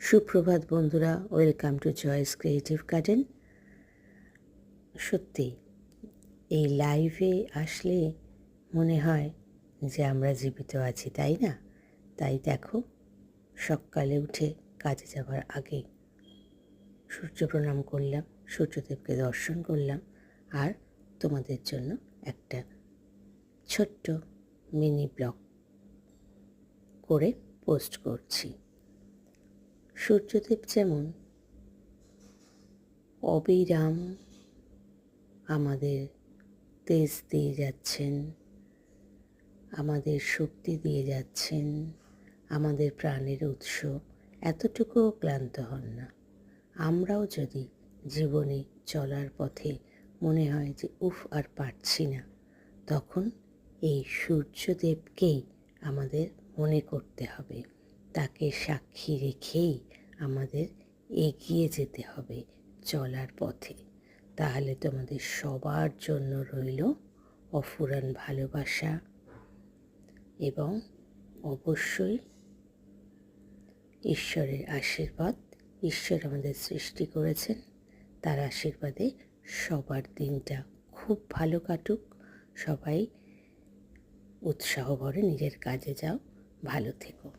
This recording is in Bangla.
সুপ্রভাত বন্ধুরা, welcome to Joy's creative garden. সত্যি এই লাইভে আসলে মনে হয় যে আমরা জীবিত আছি, তাই না? তাই দেখো, সকালে উঠে কাজে যাওয়ার আগে সূর্য প্রণাম করলাম, সূর্যদেবকে দর্শন করলাম, আর তোমাদের জন্য একটা ছোট্ট মিনি ব্লগ করে পোস্ট করছি। সূর্যদেব যেমন অবিরাম আমাদের তেজ দিয়ে যাচ্ছেন, আমাদের শক্তি দিয়ে যাচ্ছেন, আমাদের প্রাণের উৎস, এতটুকুও ক্লান্ত হন না। আমরাও যদি জীবনে চলার পথে মনে হয় যে আর পারছি না, তখন এই সূর্যদেবকেই আমাদের মনে করতে হবে, তাকে সাক্ষী রেখেই আমাদের এগিয়ে যেতে হবে চলার পথে। তাহলে তোমাদের সবার জন্য রইল অফুরান ভালোবাসা এবং অবশ্যই ঈশ্বরের আশীর্বাদ। ঈশ্বর আমাদের সৃষ্টি করেছেন, তার আশীর্বাদে সবার দিনটা খুব ভালো কাটুক। সবাই উৎসাহ ভরে নিজের কাজে যাও, ভালো থেকো।